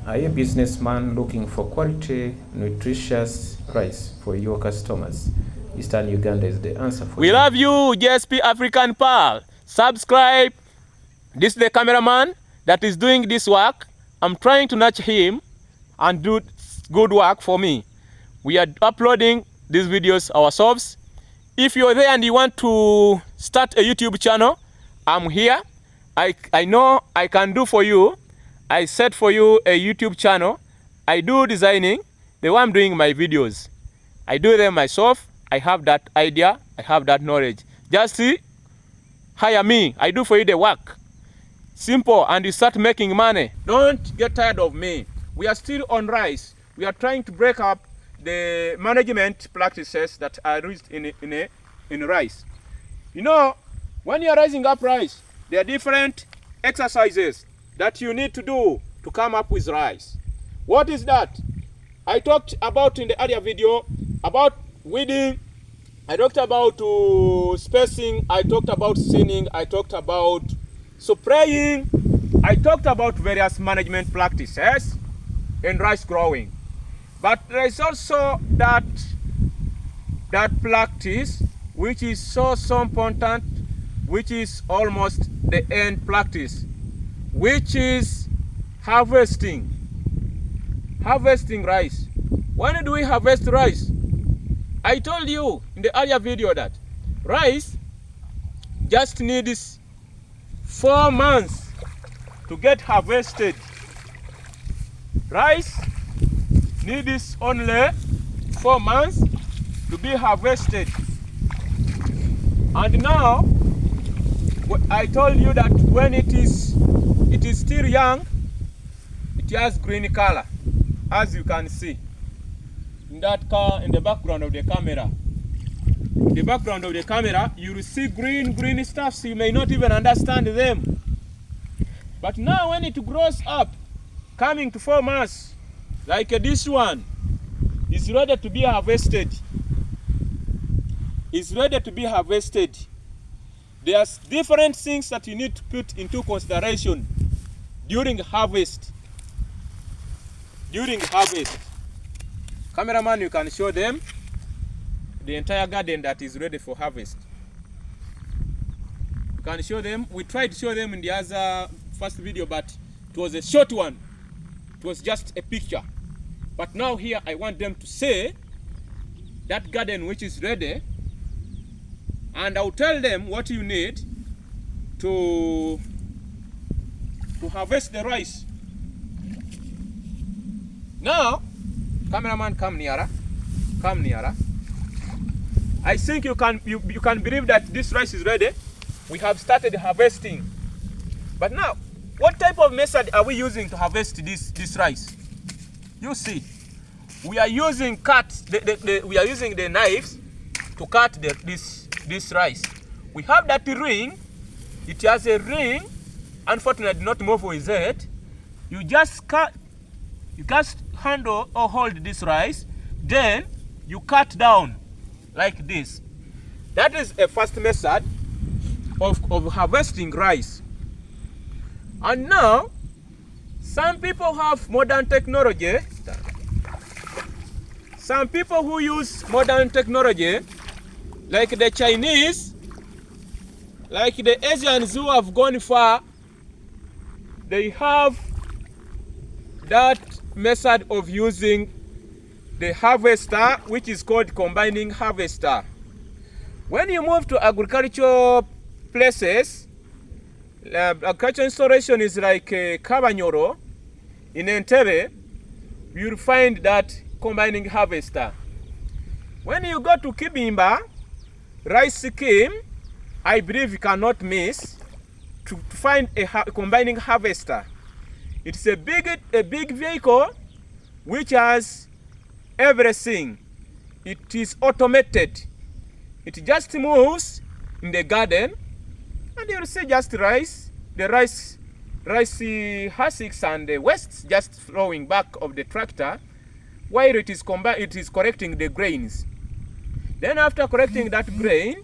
Are you a businessman looking for quality, nutritious rice for your customers? Eastern Uganda is the answer for you. We love you, JSP African Pal. Subscribe. This is the cameraman that is doing this work. I'm trying to nurture him and do good work for me. We are uploading these videos ourselves. If you're there and you want to start a YouTube channel, I'm here. I know I can do for you. I set for you a YouTube channel. I do designing, the way I'm doing my videos. I do them myself. I have that idea. I have that knowledge. Just see, hire me. I do for you the work. Simple, and you start making money. Don't get tired of me. We are still on rice. We are trying to break up the management practices that are used in rice. You know, when you are raising up rice, there are different exercises that you need to do to come up with rice. What is that? I talked about in the earlier video about weeding. I talked about spacing. I talked about seeding. I talked about spraying. I talked about various management practices in rice growing. But there is also that practice which is so important, which is almost the end practice, which is harvesting. Harvesting rice. When do we harvest rice? I told you in the earlier video that rice just needs 4 months to get harvested. Rice needs only 4 months to be harvested. And now I told you that when it is still young, it has green color, as you can see in that car in the background of the camera. In the background of the camera, you will see green stuff, so you may not even understand them. But now when it grows up, coming to 4 months, like this one, is ready to be harvested. Is ready to be harvested. There's different things that you need to put into consideration during harvest. During harvest. Cameraman, you can show them the entire garden that is ready for harvest. You can show them. We tried to show them in the other first video, but it was a short one. It was just a picture. But now here I want them to say that garden which is ready, and I'll tell them what you need to harvest the rice. Now, cameraman, come nearer. Come nearer. I think you can believe that this rice is ready. We have started harvesting. But now, what type of method are we using to harvest this rice? You see, we are using we are using the knives to cut this rice. We have that ring. It has a ring. Unfortunately, not move with it. You just cut. You just handle or hold this rice. Then you cut down like this. That is a first method of harvesting rice. And now, some people have modern technology. Some people who use modern technology, like the Chinese, like the Asians who have gone far, they have that method of using the harvester, which is called combining harvester. When you move to agricultural places, agricultural installation is like Kabanyoro in Entebbe, you'll find that combining harvester. When you go to Kibimba, rice scheme, I believe you cannot miss to find a combining harvester. It's a big vehicle which has everything. It is automated. It just moves in the garden, and you'll see just rice, the rice hussicks and the wastes just flowing back of the tractor, while it is correcting the grains. Then after correcting that grain,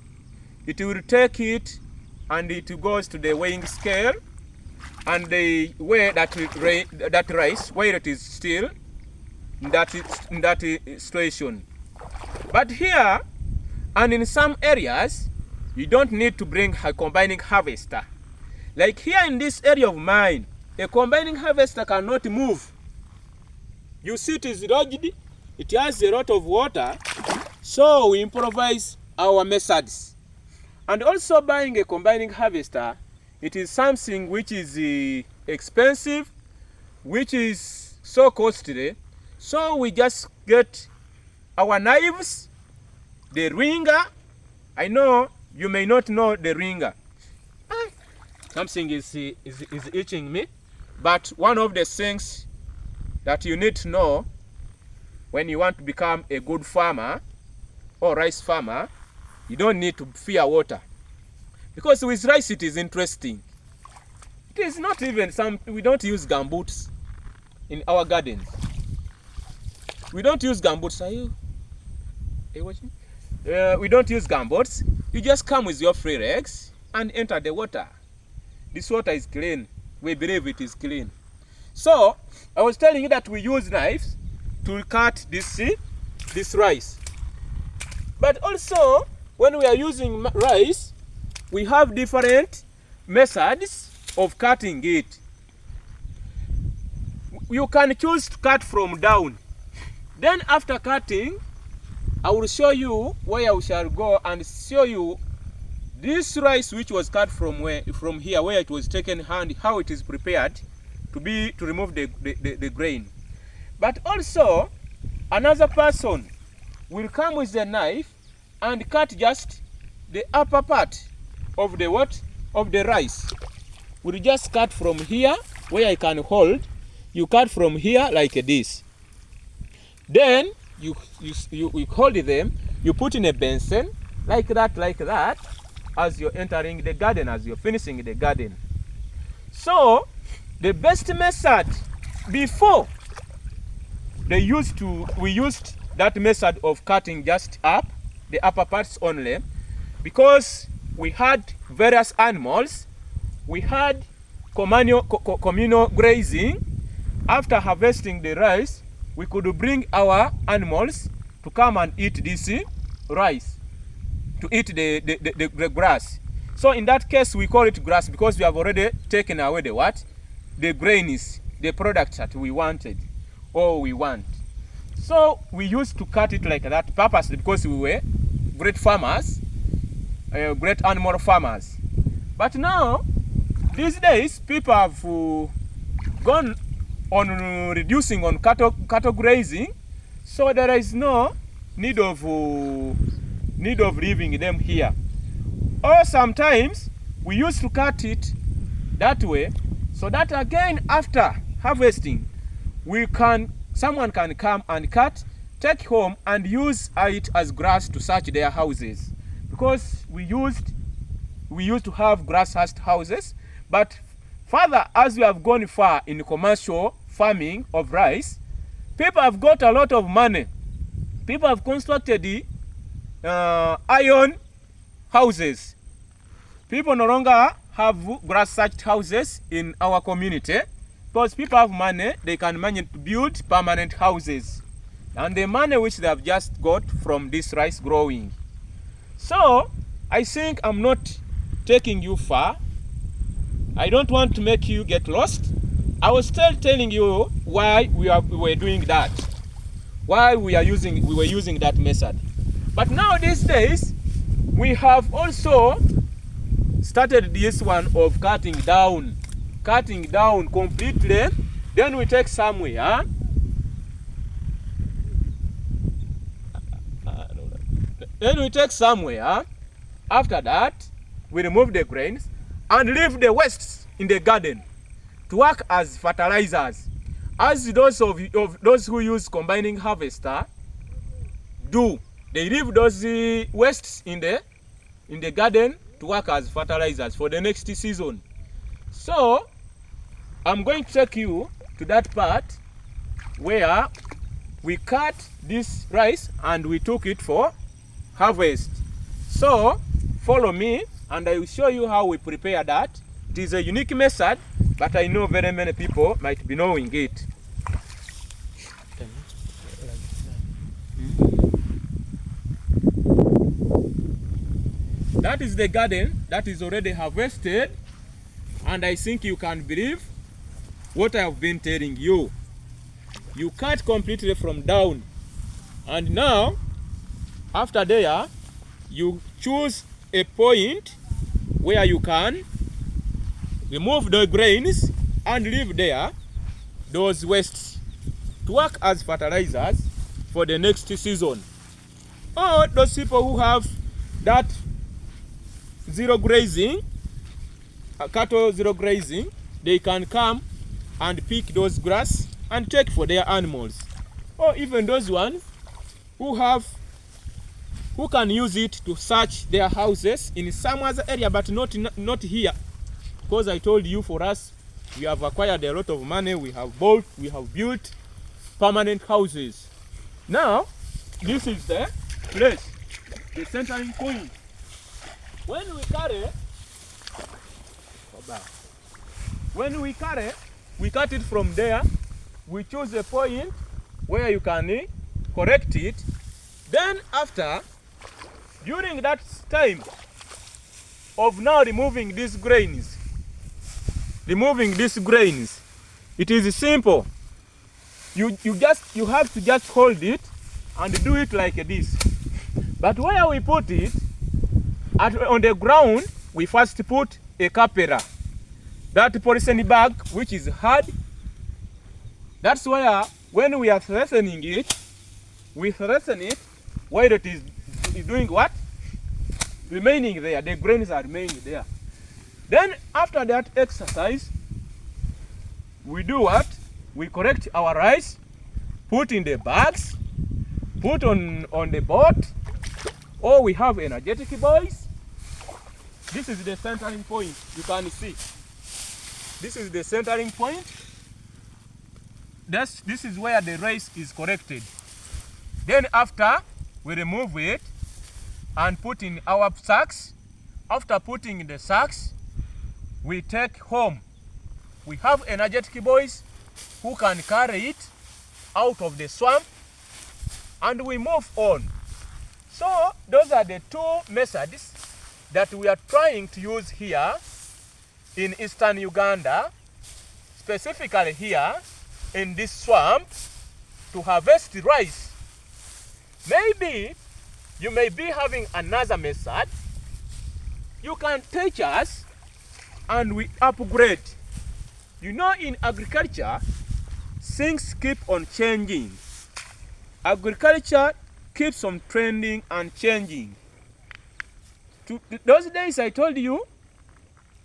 it will take it and it goes to the weighing scale. and they weigh that rice where it is still in that situation. But here and in some areas, you don't need to bring a combining harvester. Like here in this area of mine, a combining harvester cannot move. You see it is rugged, it has a lot of water, so we improvise our methods. And also buying a combining harvester, it is something which is expensive, which is so costly. So we just get our knives, the ringer. I know you may not know the ringer. Something is itching me. But one of the things that you need to know when you want to become a good farmer or rice farmer, you don't need to fear water. Because with rice it is interesting. It is not even we don't use gumboots in our gardens. We don't use gumboots. Are you watching? We don't use gumboots. You just come with your free legs and enter the water. This water is clean. We believe it is clean. So I was telling you that we use knives to cut this rice. But also when we are using rice, we have different methods of cutting it. You can choose to cut from down. Then after cutting, I will show you where we shall go and show you this rice which was cut from here where it was taken and how it is prepared to remove the grain. But also another person will come with the knife and cut just the upper part of the rice. We'll just cut from here where I can hold. You cut from here like this. Then you hold them, you put in a basin like that as you're entering the garden, as you're finishing the garden. So the best method before we used that method of cutting just up the upper parts only, because we had various animals. We had communal grazing. After harvesting the rice, we could bring our animals to come and eat this rice, to eat the grass. So in that case, we call it grass because we have already taken away the grain is the product that we wanted or we want. So we used to cut it like that purposely because we were great farmers, great animal farmers. But now, these days, people have gone on reducing on cattle grazing, so there is no need of leaving them here. Or sometimes we used to cut it that way, so that again after harvesting, someone can come and cut, take home and use it as grass to search their houses. Because we used to have grass-hatched houses, but further as we have gone far in commercial farming of rice, people have got a lot of money. People have constructed the iron houses. People no longer have grass-thatched houses in our community because people have money. They can manage to build permanent houses, and the money which they have just got from this rice growing. So I think I'm not taking you far. I don't want to make you get lost. I was still telling you why we were doing that, why we were using that method. But now these days, we have also started this one of cutting down completely. Then we take somewhere. After that, we remove the grains and leave the wastes in the garden to work as fertilizers, as those who use combining harvester do. They leave those wastes in the garden to work as fertilizers for the next season. So I'm going to take you to that part where we cut this rice and we took it for harvest. So follow me and I will show you how we prepare that. It is a unique method but I know very many people might be knowing it. That is the garden that is already harvested, and I think you can believe what I have been telling you. You cut completely from down, and now after there you choose a point where you can remove the grains and leave there those wastes to work as fertilizers for the next season. Or those people who have that zero grazing, cattle zero grazing, they can come and pick those grass and take for their animals. Or even those ones who can use it to search their houses in some other area, but not here. Because I told you, for us, we have acquired a lot of money, we have built permanent houses. Now, this is the place, the centering point. When we cut it from there, we choose a point where you can correct it. Then after, during that time of now removing these grains, it is simple. You have to just hold it and do it like this. But where we put it, on the ground, we first put a capera, that polythene bag which is hard. That's where when we are threatening it, we threaten it while it is doing what? Remaining there. The grains are remaining there. Then after that exercise, we do what? We correct our rice, put in the bags, put on the boat, or we have energetic boys. This is the centering point. You can see. This is the centering point. This is where the rice is corrected. Then after, we remove it and put in our sacks. After putting in the sacks, we take home. We have energetic boys who can carry it out of the swamp, and we move on. So those are the two methods that we are trying to use here in eastern Uganda, specifically here in this swamp, to harvest rice. Maybe you may be having another method. You can teach us and we upgrade. You know, in agriculture, things keep on changing. Agriculture keeps on trending and changing. Those days I told you,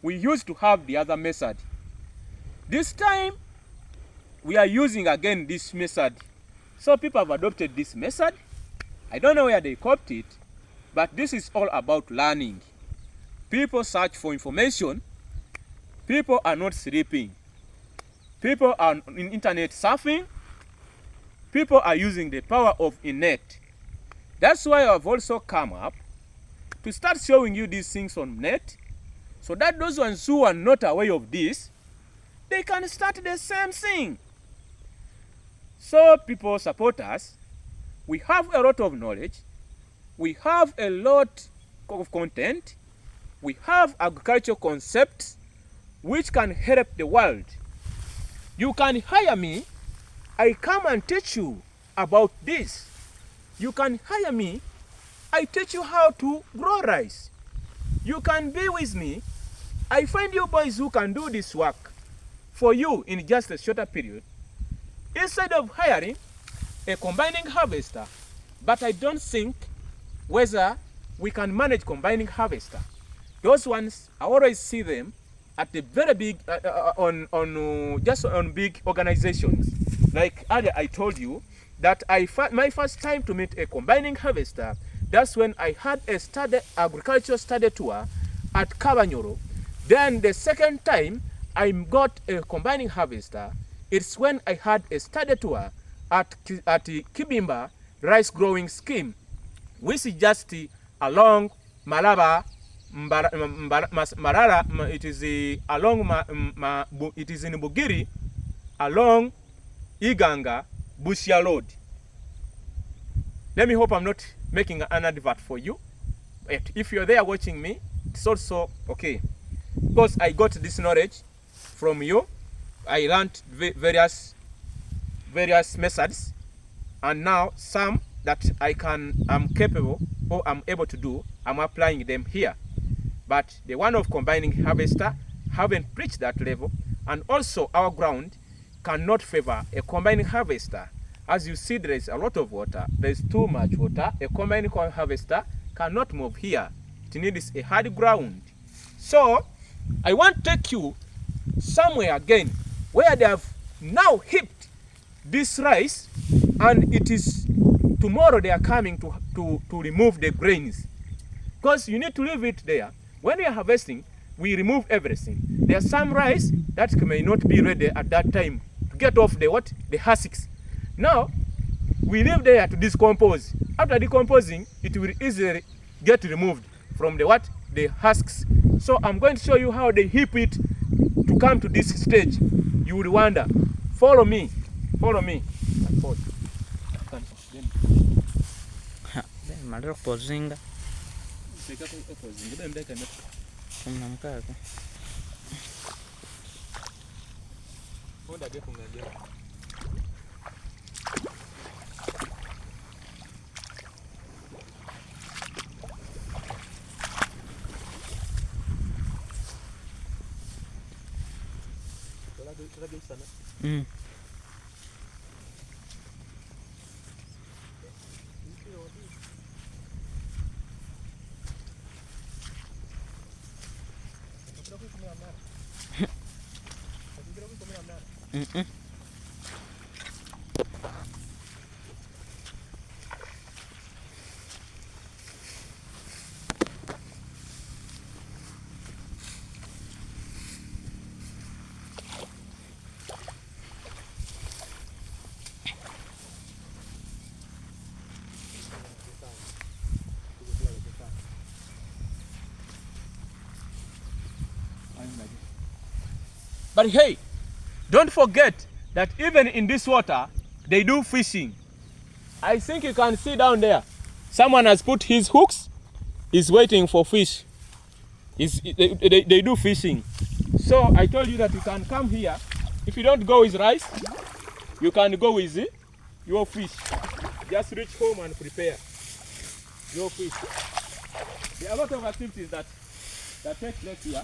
we used to have the other method. This time, we are using again this method. So people have adopted this method. I don't know where they copied it, but this is all about learning. People search for information. People are not sleeping. People are in internet surfing. People are using the power of net. That's why I've also come up to start showing you these things on net, so that those ones who are not aware of this, they can start the same thing. So people support us. We have a lot of knowledge. We have a lot of content. We have agricultural concepts which can help the world. You can hire me. I come and teach you about this. You can hire me. I teach you how to grow rice. You can be with me. I find you boys who can do this work for you in just a shorter period, instead of hiring a combining harvester. But I don't think whether we can manage combining harvester. Those ones, I always see them at the very big, just on big organizations. Like earlier I told you that my first time to meet a combining harvester, that's when I had a agricultural study tour at Kabanyoro. Then the second time I got a combining harvester, it's when I had a study tour at Kibimba rice growing scheme, which is just along Malaba Marara, it is along it is in Bugiri, along Iganga, Busia Road. Let me hope I'm not making an advert for you. But if you're there watching me, it's also okay. Because I got this knowledge from you. I learned various methods, and now some that I'm capable or I'm able to do, I'm applying them here. But the one of combining harvester, haven't reached that level, and also our ground cannot favor a combining harvester. As you see, there is a lot of water. There is too much water. A combining harvester cannot move here. It needs a hard ground. So I want to take you somewhere again where they have now heaped this rice, and it is tomorrow they are coming to remove the grains, because you need to leave it there. When we are harvesting, we remove everything. There are some rice that may not be ready at that time to get off the husks. Now we leave there to decompose. After decomposing, it will easily get removed from the husks. So I'm going to show you how they heap it to come to this stage. You will wonder. Follow me. Follow me. But hey, don't forget that even in this water, they do fishing. I think you can see down there, someone has put his hooks, is waiting for fish. They do fishing. So I told you that you can come here. If you don't go with rice, you can go with your fish. Just reach home and prepare your fish. There are a lot of activities that take place here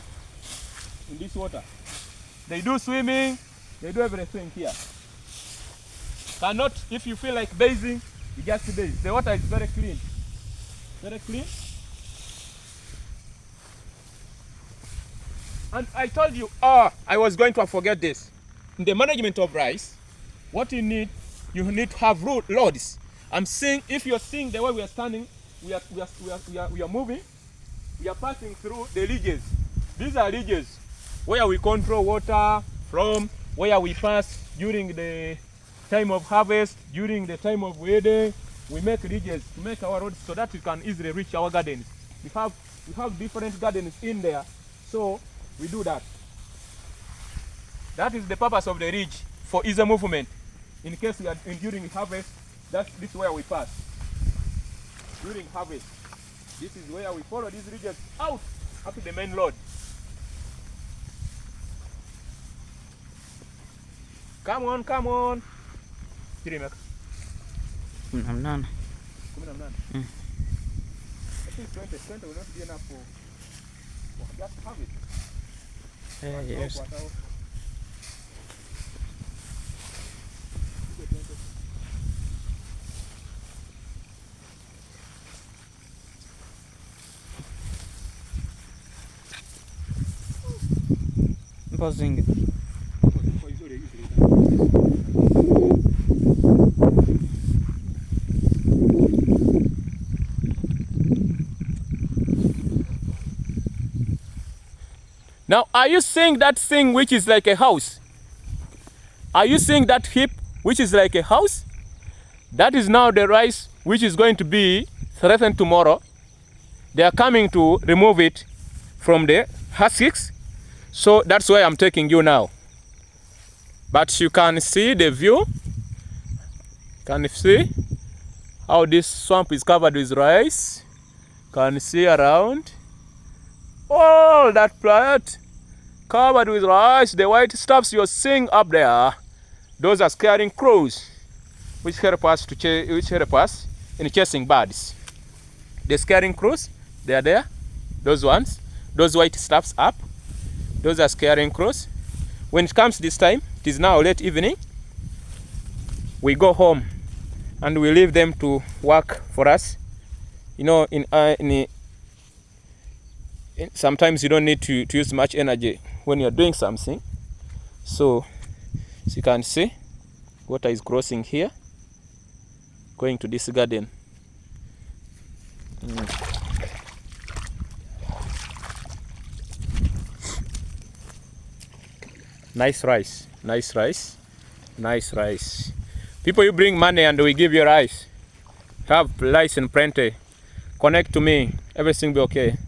in this water. They do swimming, they do everything here. Cannot, if you feel like bathing, you just bathe. The water is very clean. Very clean. And I told you, I was going to forget this. In the management of rice, what you need to have roads. I'm saying, if you're seeing the way we are standing, we are moving, we are passing through the ridges. These are ridges where we control water from, where we pass during the time of harvest, during the time of weeding. We make ridges to make our roads so that we can easily reach our gardens. We have different gardens in there, so we do that. That is the purpose of the ridge, for easy movement. In case we are during harvest, this is where we pass. During harvest, this is where we follow these ridges out to the main road. Come on, come on. At least 20 will not be enough for just harvest. Yes. Pausing. Now, are you seeing that thing which is like a house? Are you seeing that heap which is like a house? That is now the rice which is going to be threatened tomorrow. They are coming to remove it from the husks. So that's why I'm taking you now. But you can see the view. Can you see how this swamp is covered with rice? Can you see around? All that plant covered with rice. The white stuffs you're seeing up there, those are scaring crows, which help us in chasing birds. The scaring crows, they are there. Those ones, those white stuffs up, those are scaring crows. When it comes this time, it is now late evening, we go home and we leave them to work for us. You know, sometimes you don't need to use much energy when you're doing something. So, as you can see, water is crossing here, going to this garden. Nice rice, nice rice, nice rice. People, you bring money and we give you rice. Have rice in plenty. Connect to me, everything be okay.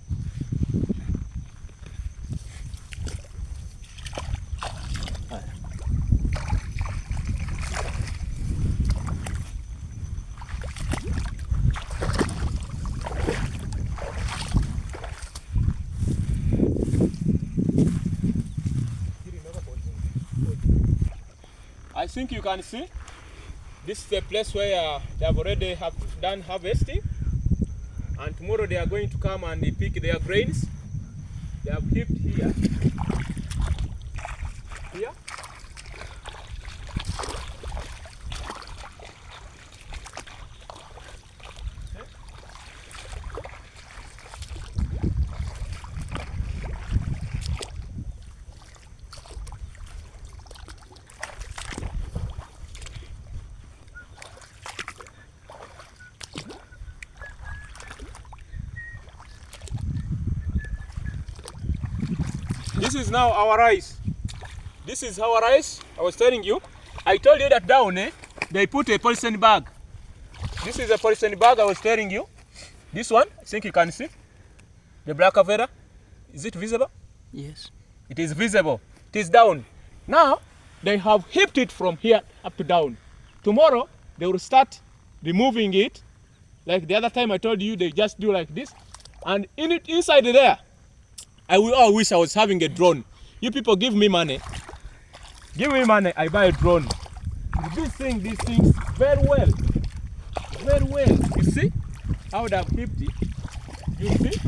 I think you can see this is the place where they have already done harvesting, and tomorrow they are going to come and pick their grains. They have heaped here. Here. This is now our rice. This is our rice. I was telling you. I told you that down, they put a polythene bag. This is a polythene bag I was telling you. This one, I think you can see. The black avera. Is it visible? Yes. It is visible. It is down. Now, they have heaped it from here up to down. Tomorrow, they will start removing it. Like the other time I told you, they just do like this. And inside there, I wish I was having a drone. You people give me money. Give me money, I buy a drone. These things very well. Very well. You see how they have kept it? You see?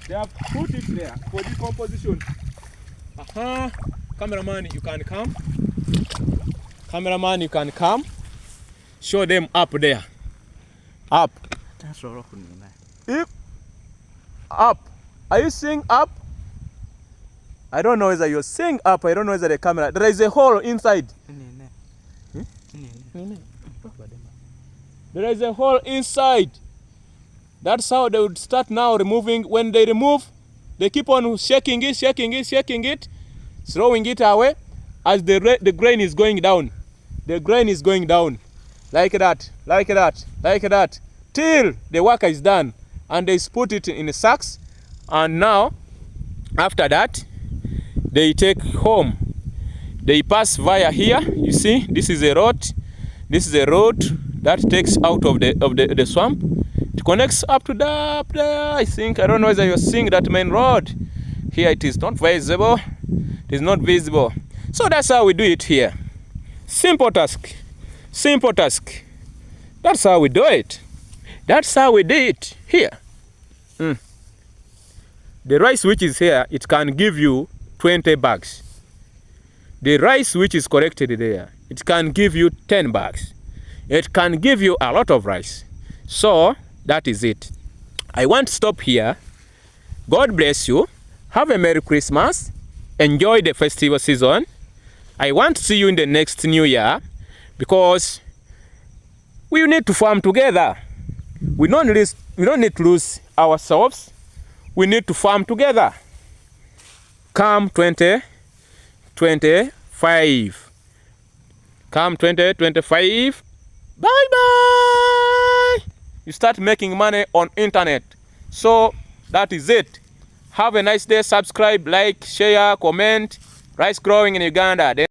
They have put it there for decomposition. Cameraman, you can come. Cameraman, you can come. Show them up there. Up. Up. Are you seeing up? I don't know whether you're seeing up. I don't know whether the camera. There is a hole inside. There is a hole inside. That's how they would start now removing. When they remove, they keep on shaking it, throwing it away as the grain is going down. The grain is going down. Like that, like that, like that. Till the work is done. And they put it in the sacks. And now, after that, they take home. They pass via here. You see, this is a road. This is a road that takes out of the swamp. It connects up to up there. I think, I don't know whether you're seeing that main road. Here it is not visible. It is not visible. So that's how we do it here. Simple task. Simple task. That's how we do it. That's how we do it here. The rice which is here, it can give you 20 bags. The rice which is collected there, it can give you 10 bags. It can give you a lot of rice. So, that is it. I want to stop here. God bless you. Have a Merry Christmas. Enjoy the festival season. I want to see you in the next New Year because we need to farm together. We don't need to lose ourselves. We need to farm together. Come 2025. Come 2025. Bye-bye. You start making money on internet. So that is it. Have a nice day. Subscribe, like, share, comment. Rice growing in Uganda.